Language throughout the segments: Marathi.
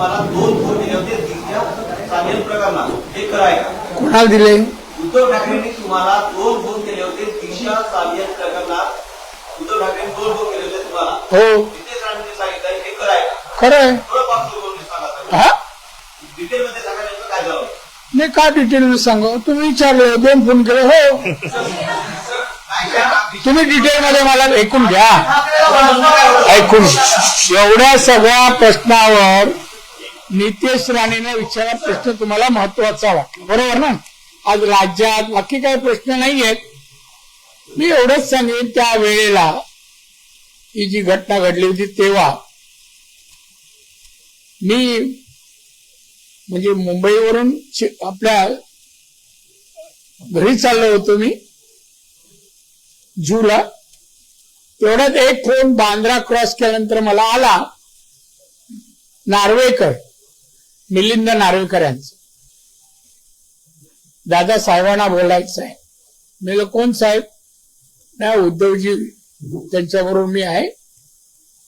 तुम्हाला 2 फोन दिले होते दिशा सालियन प्रकरणात, हे खरं आहे का? कोणाला दिले? उद्धव ठाकरेंनी तुम्हाला 2 फोन केले होते दिशा सालियन प्रकरणात. उद्धव ठाकरेंनी 2 फोन केले होते तुम्हाला. हो, नितेश राणेंनी सांगितलं, हे खरं आहे का? खरं आहे. थोडं पार्श्वभूमी सांगा. हा, डिटेलमध्ये सांगा नेमकं काय झालं. नाही का डिटेल मध्ये सांगू? तुम्ही विचारले 2 फोन केले. हो, तुम्ही डिटेल मध्ये मला ऐकून घ्या. ऐकून एवढ्या सगळ्या प्रश्नावर नितेश राणेने विचारला प्रश्न तुम्हाला महत्वाचा वाटला, बरोबर ना? आज राज्यात बाकी काही प्रश्न नाही आहेत. मी एवढंच सांगेन, त्या वेळेला ही जी घटना घडली होती तेव्हा मी म्हणजे मुंबईवरून आपल्या घरी चाललो होतो मी जूला. तेवढ्यात एक फोन बांद्रा क्रॉस केल्यानंतर मला आला, नार्वेकर, मिलिंद नार्वेकर यांचा. दादा साहेबांना बोलायचं आहे. मी म्हणलं, कोण साहेब? नाही, उद्धवजी त्यांच्याबरोबर मी आहे,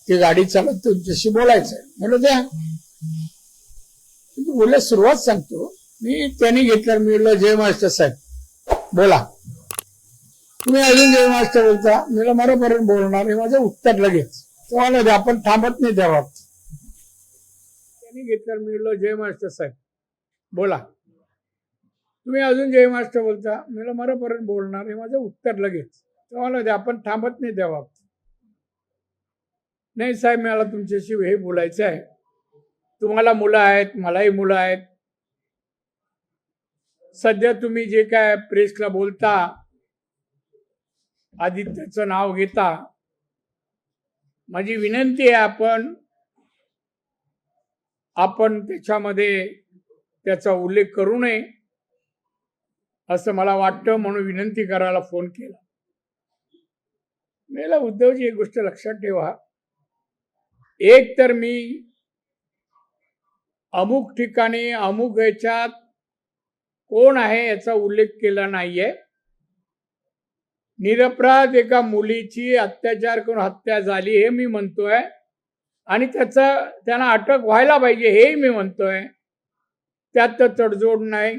ती गाडी चालत तुमच्याशी बोलायचं आहे. म्हणलं द्या. बोलल्या सुरुवात सांगतो मी. त्यांनी घेतलं. मी म्हणलं, जय महाराष्ट्र साहेब बोला. तुम्ही अजून जय महाराष्ट्र बोलता? मी मरापर्यंत बोलणार, हे माझं उत्तर लगेच. तुम्हाला आपण थांबत नाही त्या बाबतीत. त्यांनी घेतलं. मी म्हणलं, जय महाराष्ट्र साहेब बोला. तुम्ही अजून जय महाराष्ट्र बोलता? मी मरापर्यंत बोलणार, हे माझं उत्तर लगेच. तुम्हाला आपण थांबत नाही त्या बाबतीत. नाही साहेब, मला तुमच्याशी हे बोलायचं आहे. तुम्हाला मुलं आहेत, मलाही मुलं आहेत. सध्या तुम्ही जे काय प्रेसला बोलता, आदित्यचं नाव घेता, माझी विनंती आहे आपण त्याच्यामध्ये त्याचा उल्लेख करू नये असं मला वाटतं, म्हणून विनंती करायला फोन केला. मला उद्धवजी एक गोष्ट लक्षात ठेवा, एक तर मी अमुक ठिकाणी अमुक याच्यात कोण आहे याचा उल्लेख केला नाहीये. निरपराध एका मुलीची अत्याचार करून हत्या झाली हे मी म्हणतोय, आणि त्यांना अटक व्हायला पाहिजे हेही मी म्हणतोय. त्यात तर तडजोड नाही.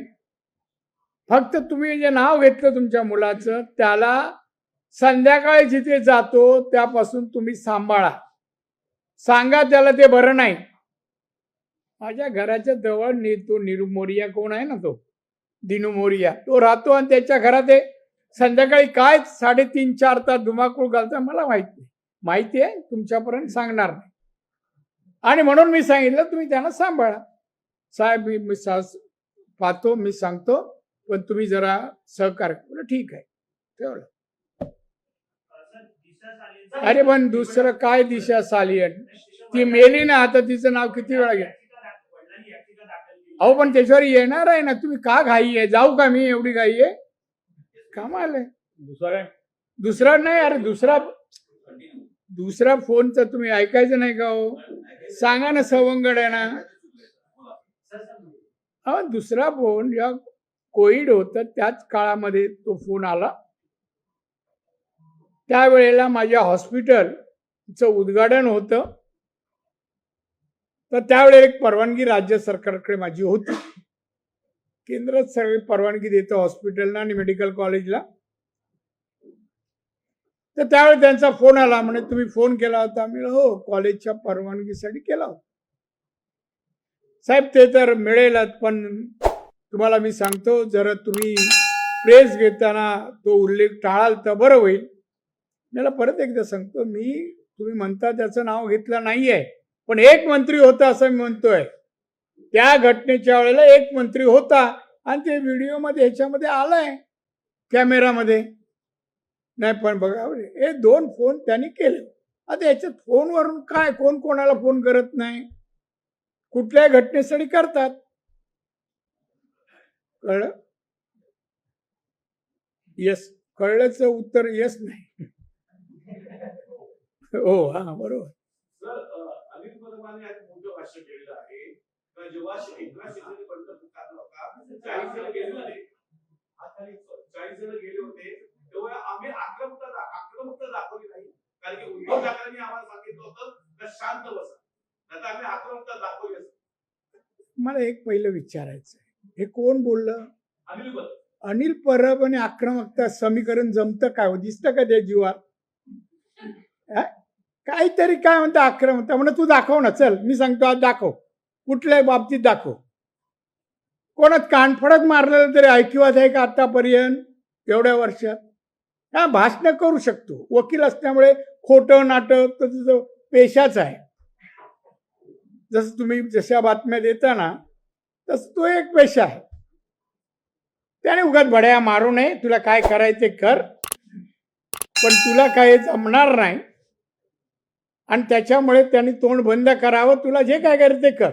फक्त तुम्ही जे नाव घेतलं तुमच्या मुलाचं, त्याला संध्याकाळी जिथे जातो त्यापासून तुम्ही सांभाळा. सांगा त्याला ते बरं नाही. माझ्या घराच्या जवळ तो नीरू मोरिया कोण आहे ना, तो दिनू मोरिया, तो राहतो. आणि त्याच्या घरात संध्याकाळी काय 3.5-4 तास धुमाकूळ घालता मला माहिती आहे, तुमच्यापर्यंत सांगणार नाही. आणि म्हणून मी सांगितलं तुम्ही त्यांना सांभाळा. साहेब मी पाहतो, मी सांगतो, पण तुम्ही जरा सहकार्य. बोला ठीक आहे, ठेवलं. अरे पण दुसरं काय दिशा सालियन? ती मेली ना, आता तिचं नाव किती वेळा घ्या. अहो पण त्याच्यावर येणार आहे ना. तुम्ही का घाई आहे? जाऊ का मी? एवढी घाई आहे? कमाल आहे. दुसरा नाही. अरे दुसरा फोनचं तुम्ही ऐकायचं नाही का हो? सांगा ना, सवंगड आहे ना. हा दुसरा फोन जेव्हा कोविड होतं त्याच काळामध्ये तो फोन आला. त्यावेळेला माझ्या हॉस्पिटलचं उद्घाटन होतं. तर त्यावेळेला एक परवानगी राज्य सरकारकडे माझी होती. केंद्रात सगळी परवानगी देतं हॉस्पिटलला आणि मेडिकल कॉलेजला. तर त्यावेळी त्यांचा फोन आला, म्हणे तुम्ही फोन केला होता? मी हो, कॉलेजच्या परवानगीसाठी केला होता. साहेब ते तर मिळेलच, पण तुम्हाला मी सांगतो, जर तुम्ही प्रेस घेताना तो उल्लेख टाळाल तर बरं होईल. मला परत एकदा सांगतो, तुम्ही म्हणता त्याचं नाव घेतलं नाहीये, पण एक मंत्री होता असं मी म्हणतोय. त्या घटनेच्या वेळेला एक मंत्री होता, आणि ते व्हिडिओमध्ये ह्याच्यामध्ये आलाय, कॅमेरामध्ये. नाही पण बघा, हे 2 फोन त्यांनी केले. आता याच्यात फोनवरून काय, कोण कोणाला फोन करत नाही? कुठल्याही घटनेसाठी करतात. कळलं? यस, कळल्याचं उत्तर यस नाही. हो, हा बरोबर. अनिल परमाने आज मोठं भाष्य केलेलं आहे. जेव्हा 11 शिक्षेपर्यंत पुकारला होता, 40 जण गेले होते, 40 जण गेले होते, तेव्हा आम्ही आक्रमकता दाखवली नाही. कारण की उद्धव ठाकरेंनी आम्हाला सांगितलं होतं शांत बसा, आता आम्ही आक्रमकता दाखवली. मला एक पहिलं विचारायचं आहे, हे कोण बोललं? अनिल परब. अनिल परब आणि आक्रमकता समीकरण जमतं काय हो? दिसतं का त्या जीवात? हा? काहीतरी काय म्हणतं आक्रमकता, म्हणून तू दाखव ना, चल मी सांगतो आज दाखव, कुठल्याही बाबतीत दाखव. कोणात कानफडक मारलेलं तरी ऐकिवात आहे का आतापर्यंत एवढ्या वर्षात? हा, भाषण करू शकतो, वकील असल्यामुळे खोटं नाटक तर तुझं पेशाच आहे. जसं तुम्ही जशा बातम्या देता ना तसं तो एक पेशा आहे. त्याने उगाच बड्या मारू नये, तुला काय करायचे कर, पण तुला काय जमणार नाही आणि त्याच्यामुळे त्यांनी तोंड बंद करावं, तुला जे काय करायचं ते कर.